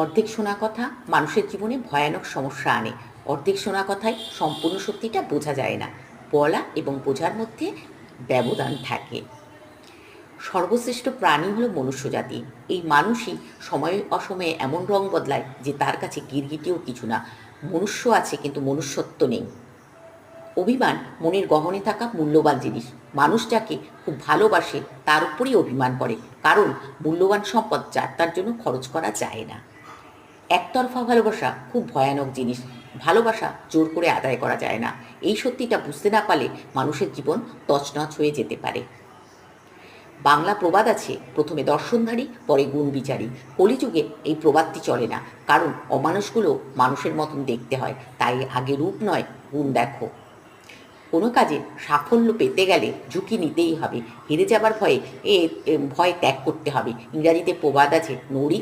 অর্ধেক শোনা কথা মানুষের জীবনে ভয়ানক সমস্যা আনে। অর্ধেক শোনা কথায় সম্পূর্ণ সত্যিটা বোঝা যায় না। বলা এবং বোঝার মধ্যে ব্যবধান থাকে। সর্বশ্রেষ্ঠ প্রাণী হলো মনুষ্যজাতি। এই মানুষই সময়ে অসময়ে এমন রং বদলায় যে তার কাছে গিরগিটিও কিছু না। মনুষ্য আছে কিন্তু মনুষ্যত্ব নেই। অভিমান মনের গহনে থাকা মূল্যবান জিনিস। মানুষ যাকে খুব ভালোবাসে তার উপরেই অভিমান করে, কারণ মূল্যবান সম্পদ যার তার জন্য খরচ করা যায় না। একতরফা ভালোবাসা খুব ভয়ানক জিনিস। ভালোবাসা জোর করে আদায় করা যায় না। এই সত্যিটা বুঝতে না পারলে মানুষের জীবন তছনছ হয়ে যেতে পারে। বাংলা প্রবাদ আছে, প্রথমে দর্শনধারী পরে গুণ বিচারী। কলিযুগে এই প্রবাদটি চলে না, কারণ অমানুষগুলো মানুষের মতন দেখতে হয়, তাই আগে রূপ নয় গুণ দেখো। কোনো কাজে সাফল্য পেতে গেলে ঝুঁকি নিতেই হবে। হেরে যাবার ভয়ে ভয় ত্যাগ করতে হবে। ইংরাজিতে প্রবাদ আছে, নড়ি